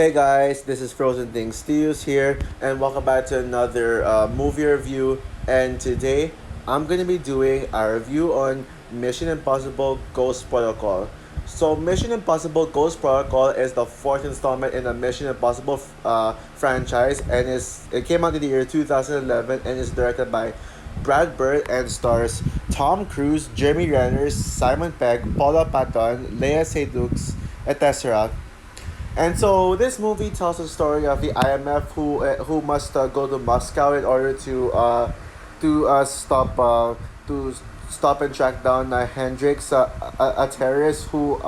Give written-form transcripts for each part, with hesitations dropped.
Hey guys, this is Frozen Things Stews here, and welcome back to another movie review. And today, I'm gonna be doing a review on Mission Impossible Ghost Protocol. So, Mission Impossible Ghost Protocol is the fourth installment in the Mission Impossible franchise, and it came out in the year 2011 and is directed by Brad Bird and stars Tom Cruise, Jeremy Renner, Simon Pegg, Paula Patton, Lea Seydoux, etc. And so this movie tells the story of the IMF who must go to Moscow in order to stop and track down Hendrix, a terrorist who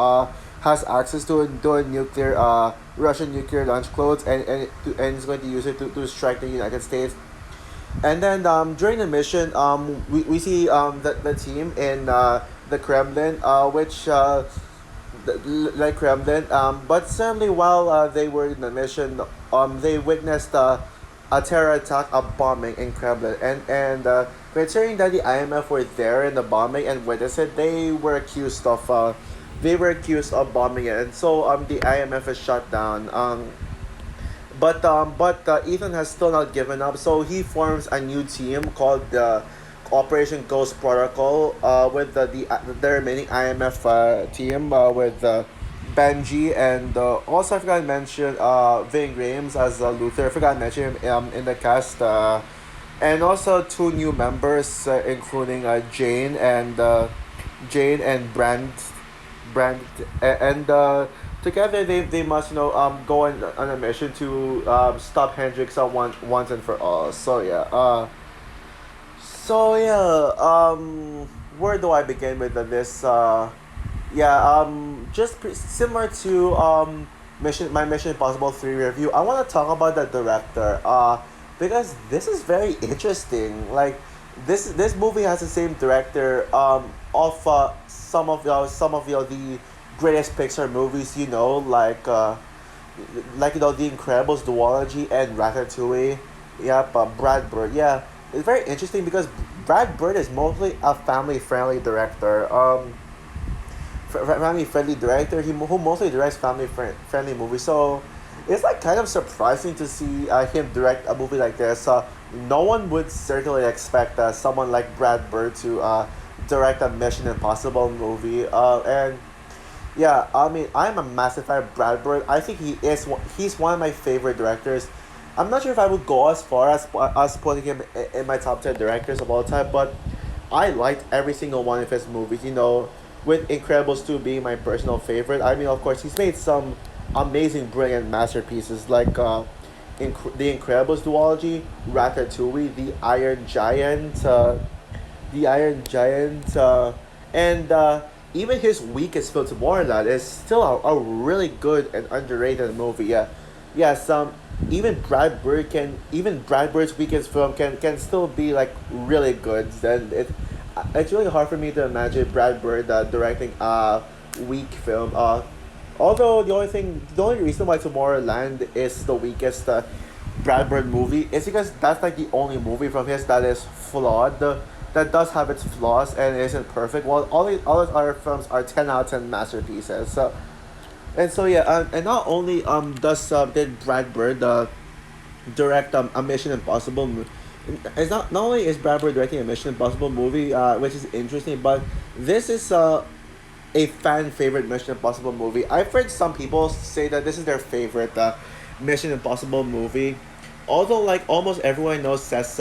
has access to a nuclear Russian nuclear launch codes and is going to use it to strike the United States. And then during the mission, we see the team in the Kremlin, which like Kremlin. But suddenly, while they were in the mission, they witnessed a terror attack, a bombing in Kremlin, and considering that the IMF were there in the bombing and witnessed it, they were accused of bombing it, and so the IMF is shut down. But Ethan has still not given up, so he forms a new team called the Operation Ghost Protocol with the remaining IMF team with Benji and also I forgot to mention Ving Rhames as Luther. I forgot to mention him in the cast. And also two new members, including Jane and Brand, and together they must go on a mission to stop Hendrix once and for all. Where do I begin with this? Similar to Mission Impossible 3 review, I want to talk about the director. Because this is very interesting. Like, this movie has the same director of the greatest Pixar movies. The Incredibles, Duology, and Ratatouille. Yep, Brad Bird. Yeah, it's very interesting because Brad Bird is mostly a family friendly director. Family friendly director. Who mostly directs friendly movies. So it's like kind of surprising to see him direct a movie like this. No one would certainly expect someone like Brad Bird to direct a Mission Impossible movie. And yeah, I mean, I'm a massive fan of Brad Bird. I think he's one of my favorite directors. I'm not sure if I would go as far as putting him in my top 10 directors of all time, but I liked every single one of his movies. With Incredibles 2 being my personal favorite. I mean, of course, he's made some amazing, brilliant masterpieces like The Incredibles duology, Ratatouille, The Iron Giant, and even his weakest film, Tomorrowland, is still a really good and underrated movie. Yeah, yes. Even Brad Bird's weakest film can still be like really good. And it's really hard for me to imagine Brad Bird directing a weak film. Although the only reason why Tomorrowland is the weakest Brad Bird movie is because that's like the only movie from his that is flawed, that does have its flaws and isn't perfect. While all his other films are 10 out of 10 masterpieces. And not only does did Brad Bird direct a Mission Impossible. It's not only is Brad Bird directing a Mission Impossible movie, which is interesting, but this is a fan favorite Mission Impossible movie. I've heard some people say that this is their favorite Mission Impossible movie. Although like almost everyone knows says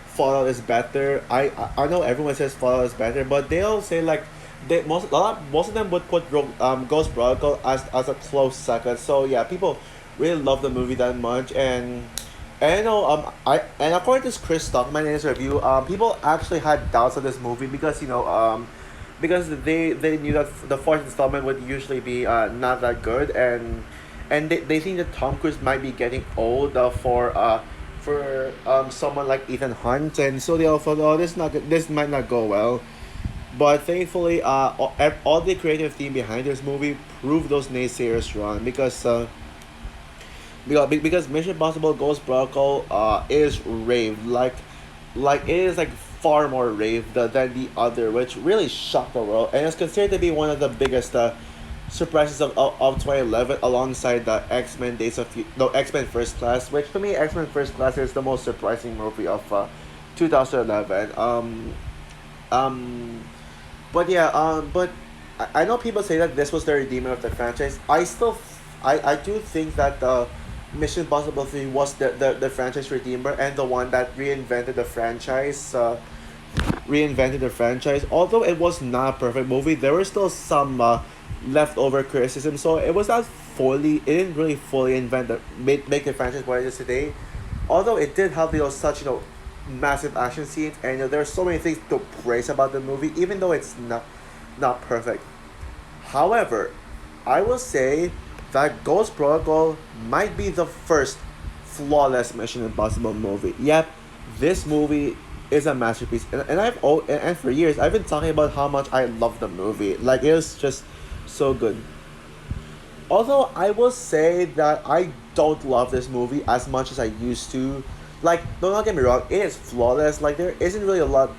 Fallout is better. I know everyone says Fallout is better, but they'll say like most of them would put Ghost Protocol as a close second. So yeah, people really love the movie that much, and I know I and according to Chris Stockman in his review, people actually had doubts of this movie because because they knew that the fourth installment would usually be not that good, and they think that Tom Cruise might be getting old for someone like Ethan Hunt, and so they all thought, oh, this might not go well. But thankfully, all the creative team behind this movie proved those naysayers wrong because Mission Impossible Ghost Protocol is raved like it is like far more raved than the other, which really shocked the world, and it's considered to be one of the biggest surprises of 2011 alongside the X-Men Days of no X-Men First Class, which for me X-Men First Class is the most surprising movie of 2011. Um, but yeah, but I know people say that this was the redeemer of the franchise. I do think that Mission Impossible 3 was the franchise redeemer and the one that reinvented the franchise. Although it was not a perfect movie, there were still some leftover criticism. So it was not fully. It didn't really fully invent make the franchise what it is today. Although it did have such massive action scenes, and there are so many things to praise about the movie, even though it's not perfect. However, I will say that Ghost Protocol might be the first flawless Mission Impossible movie. Yep, this movie is a masterpiece, and for years I've been talking about how much I love the movie. Like it was just so good. Although I will say that I don't love this movie as much as I used to. Like, do not get me wrong, it is flawless. Like there isn't really a lot.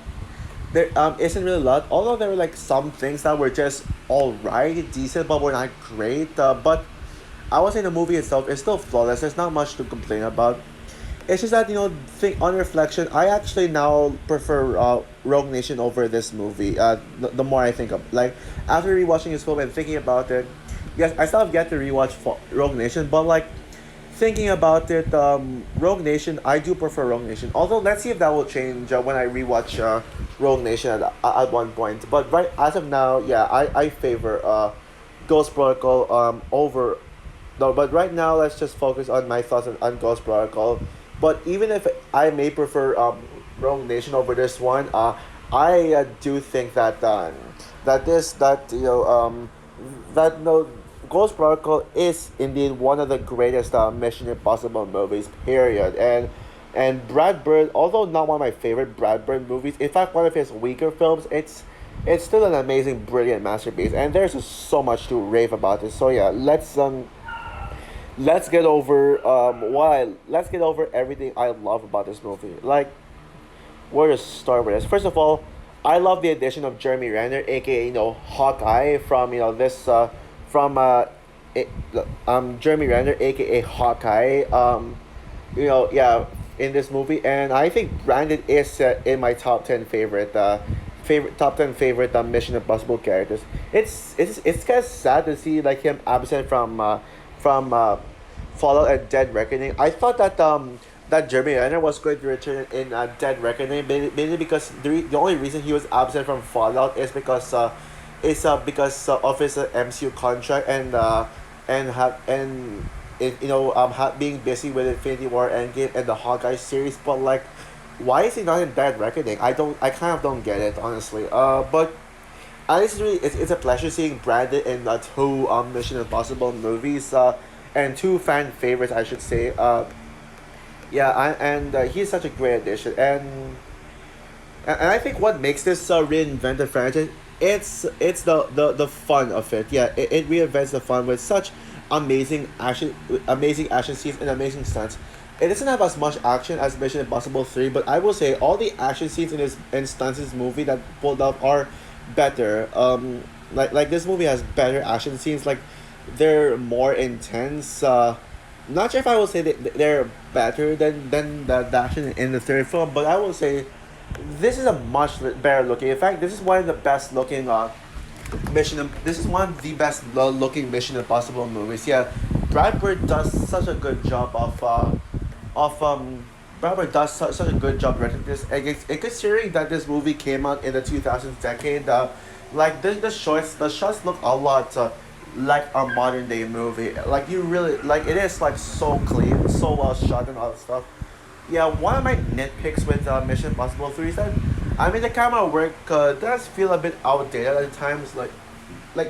Although there were like some things that were just alright, decent, but were not great. But I would say the movie itself is still flawless. There's not much to complain about. It's just that think on reflection, I actually now prefer Rogue Nation over this movie. The more I think of like after rewatching this film and thinking about it, yes, I still have yet to rewatch Rogue Nation, but like thinking about it, Rogue Nation, I do prefer Rogue Nation. Although let's see if that will change when I rewatch Rogue Nation at one point. But right as of now, yeah, I favor Ghost Protocol over. No, but right now let's just focus on my thoughts on Ghost Protocol. But even if I may prefer Rogue Nation over this one, I do think that that this that that no Ghost Protocol is indeed one of the greatest Mission Impossible movies. Period. And Brad Bird, although not one of my favorite Brad Bird movies, in fact one of his weaker films, it's still an amazing, brilliant masterpiece. And there's just so much to rave about this. So yeah, let's get over let's get over everything I love about this movie. Like where to start with this? First of all, I love the addition of Jeremy Renner, aka Hawkeye from this from eh, Jeremy Renner, aka Hawkeye. Yeah, in this movie, and I think Brandon is in my top 10 favorite Mission Impossible characters. It's kind of sad to see like him absent from Fallout and Dead Reckoning. I thought that Jeremy Renner was going to return in Dead Reckoning, mainly because the only reason he was absent from Fallout is because of his MCU contract and being busy with Infinity War Endgame and the Hawkeye series. But like, why is he not in Dead Reckoning? I kind of don't get it, honestly. But at least it's a pleasure seeing Brandon in two Mission Impossible movies, and two fan favorites, I should say. Yeah, and he's such a great addition, and I think what makes this reinvented franchise, it's the fun of it. Yeah, it reinvents the fun with such amazing action scenes and amazing stunts. It doesn't have as much action as Mission Impossible 3, but I will say all the action scenes in this and stunts in this movie that pulled off are better. Like this movie has better action scenes. Like they're more intense. Not sure if I will say that they're better than the action in the third film, but I will say this is a much better looking. In fact, this is one of the best looking This is one of the best looking Mission Impossible movies. Yeah, Brad Bird does such a good job of Brad Bird does such a good job directing this. And considering that this movie came out in the 2000s decade, like the shots look a lot like a modern day movie. Like you really like it is like so clean, so well shot and all that stuff. Yeah, one of my nitpicks with Mission Impossible 3 is that I mean the camera work does feel a bit outdated at times. Like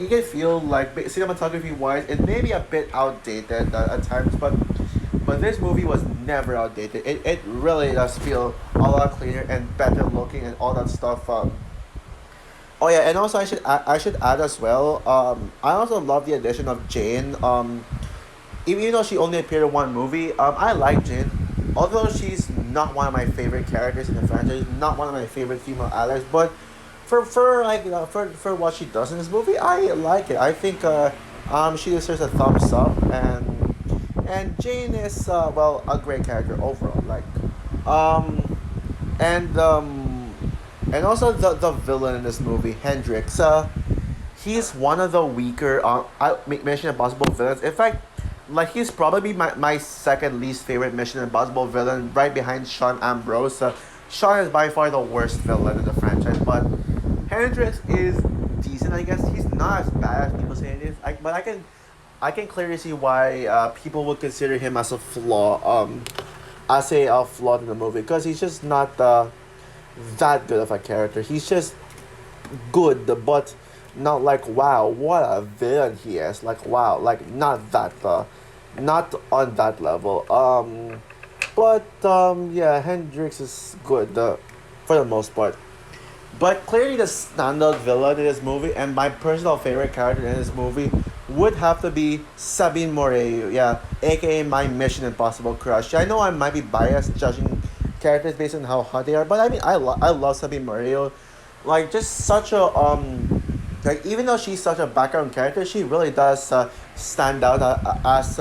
you can feel like cinematography wise it may be a bit outdated at times, but this movie was never outdated. It really does feel a lot cleaner and better looking and all that stuff. Oh yeah, and also I should add as well. I also love the addition of Jane. Even though she only appeared in one movie, I like Jane. Although she's not one of my favorite characters in the franchise, not one of my favorite female allies, but for what she does in this movie, I like it. I think She deserves a thumbs up, and Jane is well a great character overall. Um, and and also the villain in this movie, Hendrix. He's one of the weaker Mission Impossible villains. In fact, like he's probably my second least favorite Mission Impossible villain, right behind Sean Ambrose. Sean is by far the worst villain in the franchise, but Hendrix is decent. I guess he's not as bad as people say it is. But I can clearly see why people would consider him as a flaw. As a flaw in the movie because he's just not that good of a character. He's just good, but not like wow, what a villain he is. Like wow, like not that, not on that level. But yeah, Hendrix is good for the most part. But clearly, the standout villain in this movie, and my personal favorite character in this movie, would have to be Sabine Moreu, yeah, aka my Mission Impossible crush. I know I might be biased judging characters based on how hot they are, but I mean, I love Sabine Moreu. Like, just such a, like, even though she's such a background character, she really does stand out as,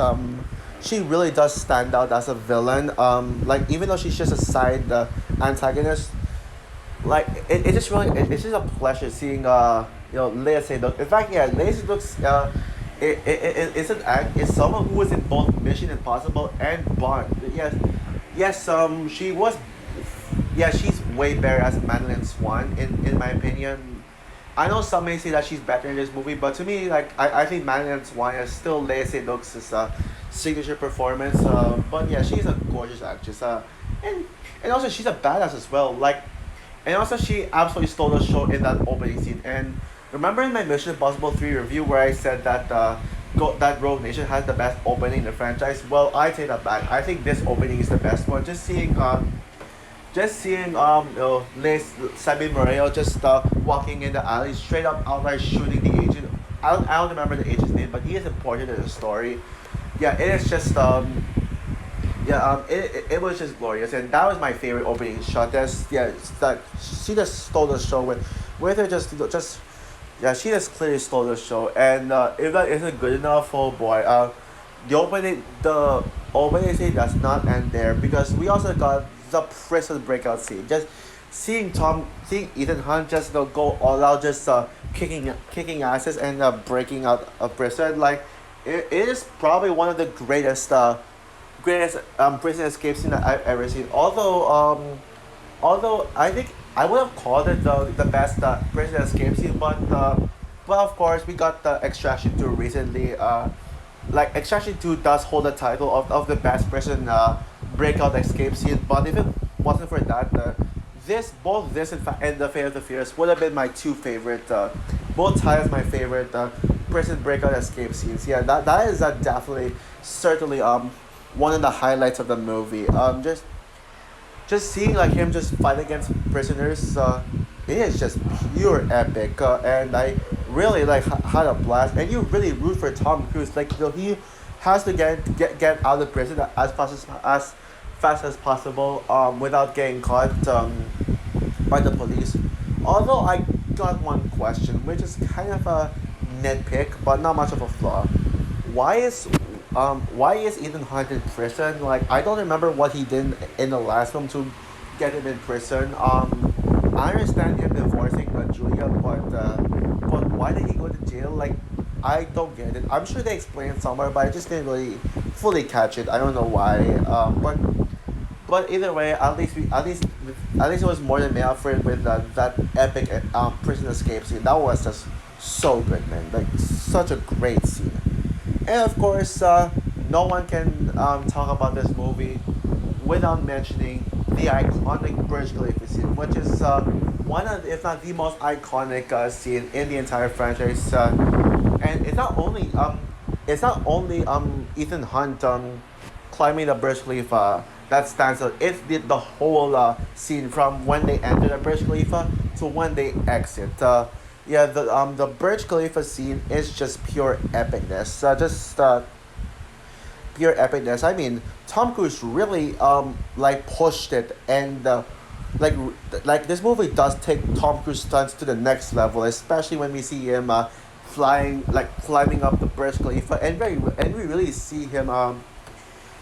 she really does stand out as a villain. Like, even though she's just a side antagonist, like it just really it's just a pleasure seeing Lea Seydoux. In fact, yeah, Lea Seydoux it's an act is someone who was in both Mission Impossible and Bond. Yes, yes. She was, yeah, she's way better as Madeline Swan in my opinion. I know some may say that she's better in this movie, but to me, like I think Madeline Swan is still Lea Seydoux' signature performance. But yeah, she's a gorgeous actress. And and also she's a badass as well. Like and also, she absolutely stole the show in that opening scene. And remember in my Mission Impossible 3 review where I said that that Rogue Nation has the best opening in the franchise? Well, I take that back. I think this opening is the best one. Just seeing Liz Sabine Moreo just walking in the alley, straight up outright shooting the agent. I don't remember the agent's name, but he is important in the story. Yeah, it is just yeah, it was just glorious, and that was my favorite opening shot. That's yeah, it's that she just stole the show with her just yeah, she just clearly stole the show. And if that isn't good enough, oh boy, the opening scene does not end there because we also got the prison breakout scene. Just seeing Ethan Hunt just go all out, just kicking asses and breaking out a prison. Like it is probably one of the greatest prison escape scene that I've ever seen. Although I think I would have called it the best prison escape scene, but of course we got the Extraction 2 recently. Like Extraction 2 does hold the title of the best prison breakout escape scene. But if it wasn't for that, this and the Fate of the Furious would have been my two favorite. Both times my favorite prison breakout escape scenes. Yeah, that is definitely certainly one of the highlights of the movie. Just seeing like him just fight against prisoners, it is just pure epic, and I really like had a blast. And you really root for Tom Cruise, like he has to get out of prison as fast as possible, without getting caught by the police. Although I got one question, which is kind of a nitpick, but not much of a flaw. Why is why is Ethan Hunt in prison? Like I don't remember what he did in the last film to get him in prison. I understand him divorcing Julia, but why did he go to jail? Like I don't get it. I'm sure they explained it somewhere, but I just didn't really fully catch it. I don't know why. But either way, at least it was more than made up for it with that epic prison escape scene. That was just so good, man. Like such a great scene. And of course, no one can talk about this movie without mentioning the iconic Burj Khalifa scene, which is one of, if not the most iconic scene in the entire franchise. And it's not only Ethan Hunt climbing the Burj Khalifa that stands out. It's the whole scene from when they enter the Burj Khalifa to when they exit. Yeah, the Burj Khalifa scene is just pure epicness. Just pure epicness. I mean, Tom Cruise really like pushed it, and like this movie does take Tom Cruise stunts to the next level, especially when we see him flying, like climbing up the Burj Khalifa, and we really see him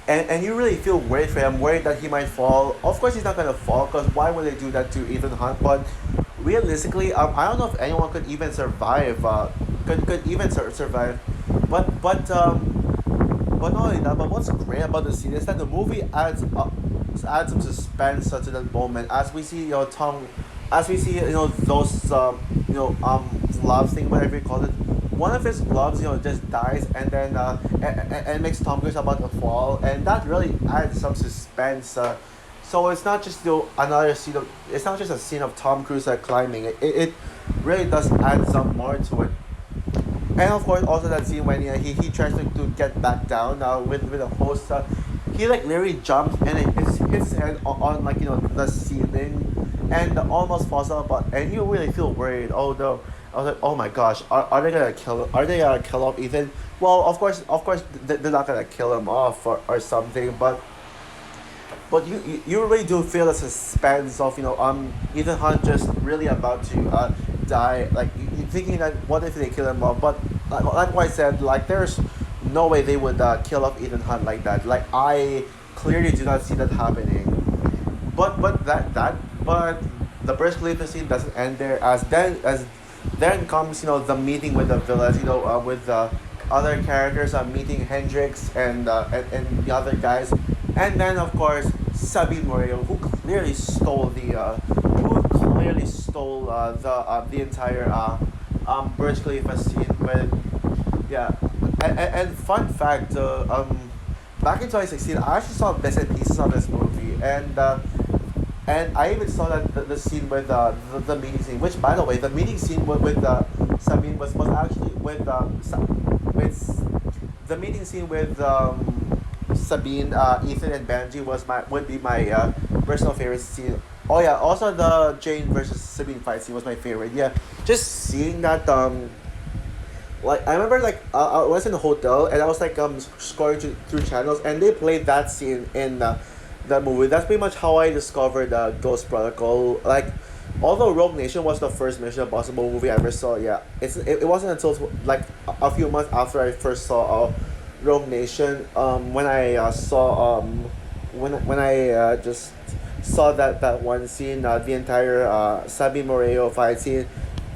and you really feel worried for him, worried that he might fall. Of course, he's not gonna fall, because why would they do that to Ethan Hunt? But realistically, I don't know if anyone could even survive. Could even survive. But not only that. But what's great about the scene is that the movie adds some suspense to the moment, as we see as we see those gloves thing, whatever you call it. One of his gloves just dies, and then and makes Tom Cruise about to fall, and that really adds some suspense. So it's not just another scene of it's not just a scene of Tom Cruise climbing. It really does add some more to it. And of course, also that scene when he tries to get back down with a host. He like literally jumps and it hits his head on like the ceiling, and almost falls out. But and you really feel worried. Although I was like, oh my gosh, are they gonna kill? Are they gonna kill off Ethan? Well, of course, they're not gonna kill him off or something. But you really do feel the suspense of Ethan Hunt just really about to die. Like you thinking that what if they kill him off? But like what I said, like there's no way they would kill off Ethan Hunt like that. Like I clearly do not see that happening. But the Burj Khalifa scene doesn't end there, as then comes the meeting with the villains, with the other characters, meeting Hendrix and the other guys, and then of course Sabine Murillo, who clearly stole the entire Burj Khalifa scene with yeah. And fun fact, back in 2016, I actually saw bits and pieces of this movie, and I even saw that the scene with the meeting scene, which by the way, the meeting scene with Sabine was actually with the meeting scene with Sabine, Ethan, and Benji would be my personal favorite scene. Oh yeah, also the Jane versus Sabine fight scene was my favorite. Yeah, just seeing that like I remember like I was in a hotel and I was like scrolling through channels, and they played that scene in that movie. That's pretty much how I discovered Ghost Protocol. Like, although Rogue Nation was the first Mission Impossible movie I ever saw, yeah, it wasn't until like a few months after I first saw Rogue Nation, when I saw when I just saw that one scene, the entire Sabi Moreo fight scene.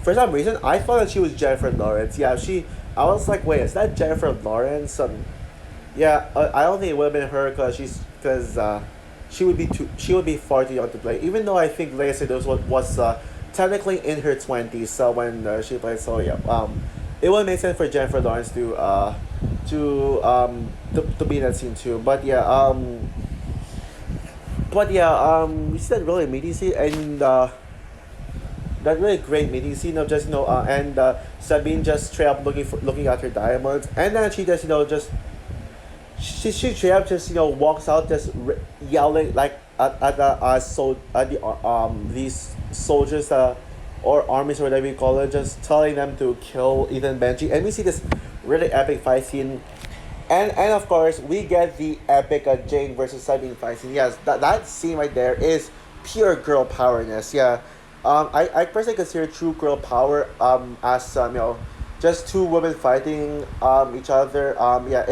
For some reason, I thought that she was Jennifer Lawrence. Yeah, I was like, wait, is that Jennifer Lawrence? Yeah, I don't think it would have been her, because she would be far too young to play. Even though I think Lea Seydoux was technically in her 20s when she played. So yeah, it would make sense for Jennifer Lawrence to be in that scene too. We see that really meeting scene, and that really great meeting scene of just and Sabine just straight up looking at her diamonds, and then she just she straight up just walks out just yelling like at these soldiers or armies or whatever you call it, just telling them to kill Ethan Benji, and we see this really epic fight scene. And of course, we get the epic Jane versus Sabine fight scene. Yes, that scene right there is pure girl powerness. Yeah, I personally consider true girl power as just two women fighting each other. Yeah,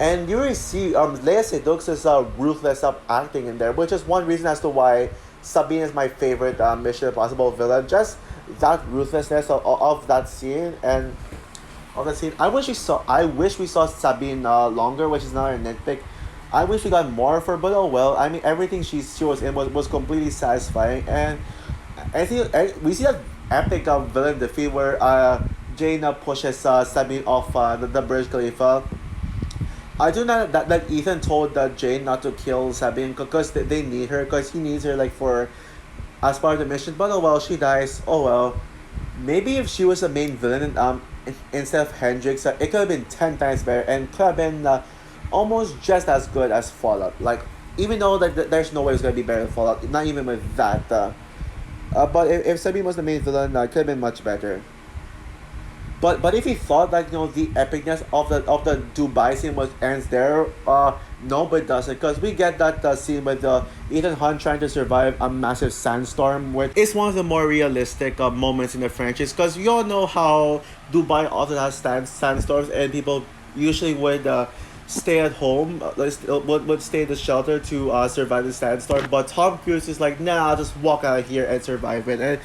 and you really see Lea Seydoux' ruthless acting in there, which is one reason as to why Sabine is my favorite Mission Impossible villain. Just that ruthlessness of that scene and of that scene. I wish we saw Sabine longer, which is not a nitpick. I wish we got more of her, but oh well. I mean, everything she was in was completely satisfying, and I think we see that epic villain defeat where Jane pushes Sabine off the Burj Khalifa. I do know that Ethan told Jane not to kill Sabine because they need her, because he needs her like for as part of the mission. But oh well, she dies. Oh well. Maybe if she was the main villain instead of Hendrix, it could have been 10 times better and could have been almost just as good as Fallout. Like, even though there's no way it's gonna be better than Fallout, not even with that. But if Sabine was the main villain, it could have been much better. But if he thought that the epicness of the Dubai scene ends there, No, but it doesn't, because we get that scene with Ethan Hunt trying to survive a massive sandstorm, where it's one of the more realistic moments in the franchise. Because you all know how Dubai also has sandstorms, and people usually would stay at home, would stay in the shelter to survive the sandstorm. But Tom Cruise is like, nah, I'll just walk out of here and survive it, and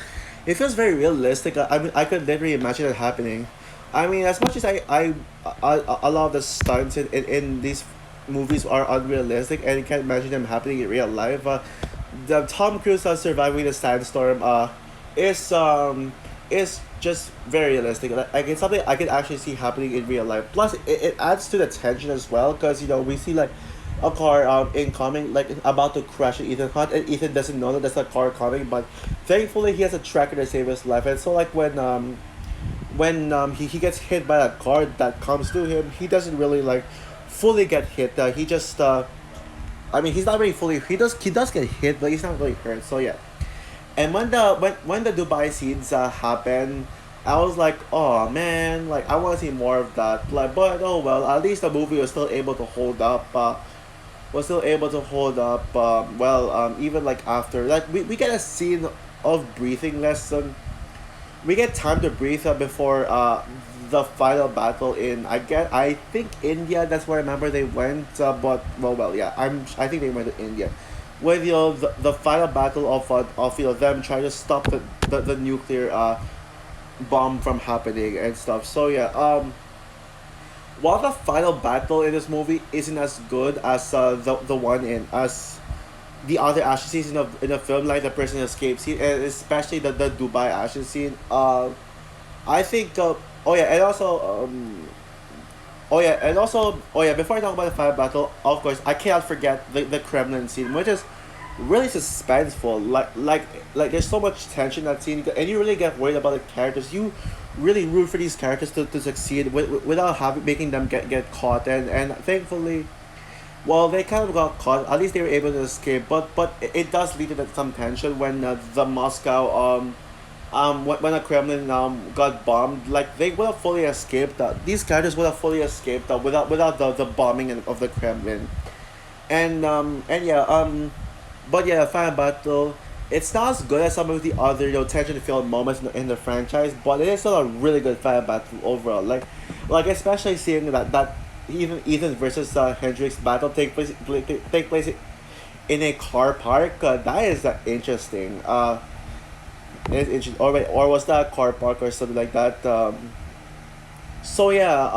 it feels very realistic. I mean, I could literally imagine it happening. I mean, as much as a lot of the stunts in these movies are unrealistic, and you can't imagine them happening in real life. The Tom Cruise surviving the sandstorm is is just very realistic. Like it's something I can actually see happening in real life. Plus, it adds to the tension as well, because we see like a car incoming, like about to crash at Ethan Hunt, and Ethan doesn't know that there's a car coming, but thankfully he has a tracker to save his life. And so like when he gets hit by that car that comes to him, he doesn't really like fully get hit. He just I mean, he's not really fully. He does get hit, but he's not really hurt. So yeah. And when the Dubai scenes happen, I was like, oh man, like I want to see more of that. Like, but oh well, at least the movie was still able to hold up. Was still able to hold up. Even like after, like we get a scene of breathing lesson. We get time to breathe before the final battle in, I think India. That's where I remember they went. But yeah, I think they went to India, with the final battle of them trying to stop the nuclear bomb from happening and stuff. So yeah, while the final battle in this movie isn't as good as the one in as the other action scenes in the film, like the person escape scene, and especially the Dubai action scene. I think. Oh yeah, and also. Oh yeah. Before I talk about the final battle, of course, I cannot forget the Kremlin scene, which is really suspenseful. Like there's so much tension in that scene, and you really get worried about the characters. You really root for these characters to succeed without having making them get caught. And thankfully, well, they kind of got caught. At least they were able to escape. But it does lead to some tension when the Moscow when the Kremlin got bombed. Like they would have fully escaped. These characters would have fully escaped without the bombing of the Kremlin. And yeah, but yeah, Final Battle. It's not as good as some of the other tension filled moments in the franchise, but it is still a really good Final Battle overall. Like especially seeing that even Ethan versus Hendrix battle take place in a car park. That is interesting. It's interesting. Or was that a car park or something like that? So yeah.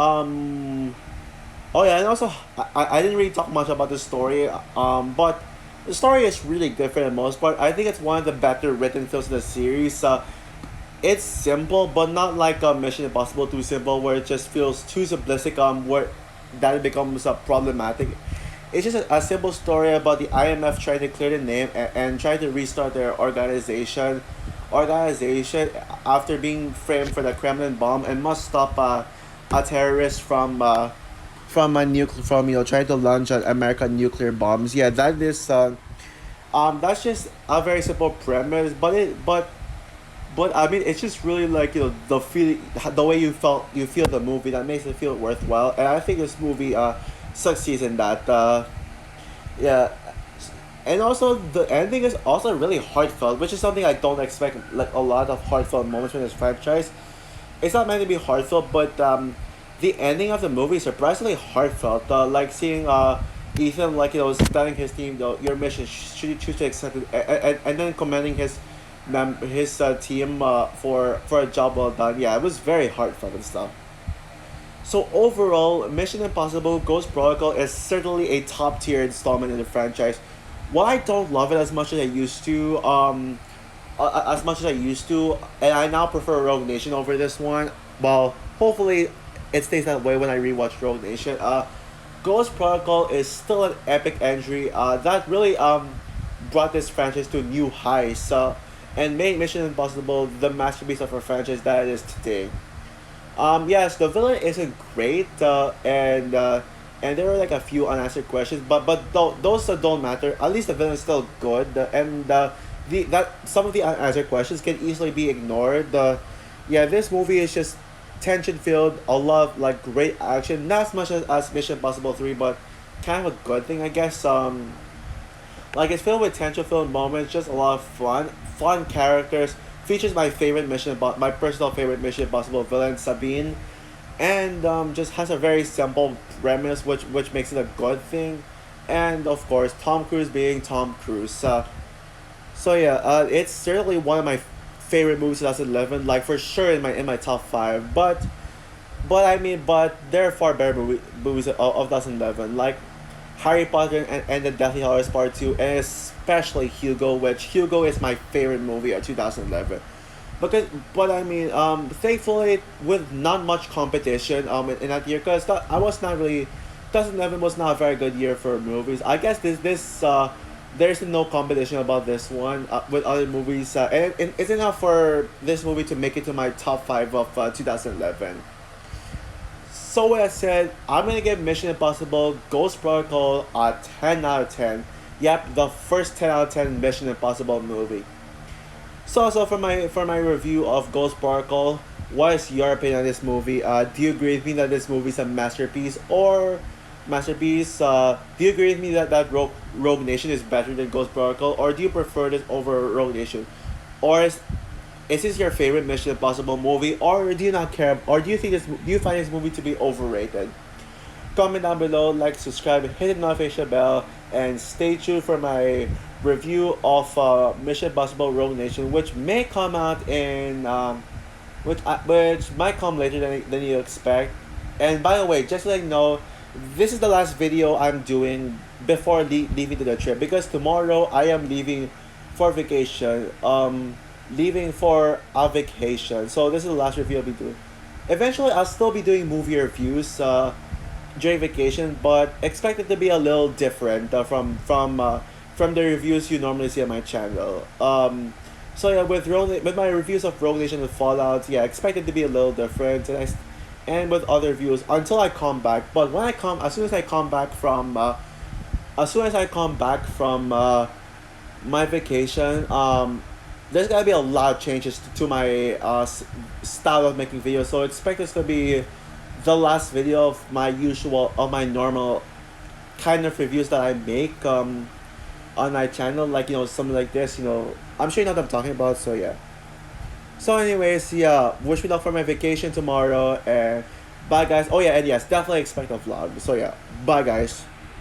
Oh yeah, and also I didn't really talk much about the story. But the story is really good for the most part. I think it's one of the better written films in the series. It's simple, but not like Mission Impossible Too Simple, where it just feels too simplistic. Where that it becomes problematic. It's just a simple story about the IMF trying to clear the name, and trying to restart their organization after being framed for the Kremlin bomb, and must stop a terrorist from a nuclear from trying to launch an American nuclear bombs. Yeah, that's just a very simple premise, but I mean, it's just really like the feeling, the way you feel the movie, that makes it feel worthwhile, and I think this movie succeeds in that. Yeah, and also the ending is also really heartfelt, which is something I don't expect. Like a lot of heartfelt moments in this franchise, it's not meant to be heartfelt, but the ending of the movie is surprisingly heartfelt. Like seeing Ethan, like telling his team, your mission, should you choose to accept it, and then commending his team for a job well done. Yeah, it was very heartfelt and stuff. So overall, Mission Impossible Ghost Protocol is certainly a top tier installment in the franchise. While I don't love it as much as I used to, and I now prefer Rogue Nation over this one. Well, hopefully, it stays that way when I rewatch Rogue Nation. Ghost Protocol is still an epic entry. That really brought this franchise to new heights. And made Mission Impossible the masterpiece of a franchise that it is today. Yes, the villain isn't great, and there were like a few unanswered questions, but those don't matter. At least the villain is still good, and the that some of the unanswered questions can easily be ignored. Yeah, this movie is just tension filled, a lot of like great action, not as much as Mission Impossible 3, but kind of a good thing, I guess. Like it's filled with tension-filled moments, just a lot of fun characters. Features my favorite my personal favorite Mission Impossible villain, Sabine, and just has a very simple premise, which makes it a good thing. And of course, Tom Cruise being Tom Cruise. So yeah, it's certainly one of my favorite movies of 2011. Like for sure in my top five. But there are far better movies of 2011. Like Harry Potter and the Deathly Hallows Part 2, and especially Hugo, which Hugo is my favorite movie of 2011. Thankfully, with not much competition in that year, because I was not really, 2011 was not a very good year for movies. I guess there's no competition about this one with other movies, and it's enough for this movie to make it to my top five of 2011. So what I said, I'm gonna give Mission Impossible Ghost Protocol a 10 out of 10. Yep, the first 10 out of 10 Mission Impossible movie. So for my review of Ghost Protocol, what is your opinion on this movie? Do you agree with me that this movie is a masterpiece or masterpiece? Do you agree with me that Rogue Nation is better than Ghost Protocol, or do you prefer this over Rogue Nation, or is this your favorite Mission Impossible movie, or do you not care, or do you find this movie to be overrated? Comment down below, like, subscribe, hit the notification bell, and stay tuned for my review of Mission Impossible Rogue Nation, which may come out in which might come later than you expect. And by the way, just to let you know, this is the last video I'm doing before leaving to the trip, because tomorrow I am leaving for vacation. Leaving for a vacation. So this is the last review I'll be doing. Eventually, I'll still be doing movie reviews during vacation, but expect it to be a little different from the reviews you normally see on my channel. So yeah, with my reviews of Rogue Nation and Fallout, yeah, expect it to be a little different, and with other reviews until I come back. But as soon as I come back from my vacation, there's gonna be a lot of changes to my style of making videos. So expect this to be the last video of my normal kind of reviews that I make on my channel, like something like this. I'm sure you know what I'm talking about. So yeah. So anyways, yeah, wish me luck for my vacation tomorrow, and bye guys. Oh yeah, and yes, definitely expect a vlog. So yeah, bye guys.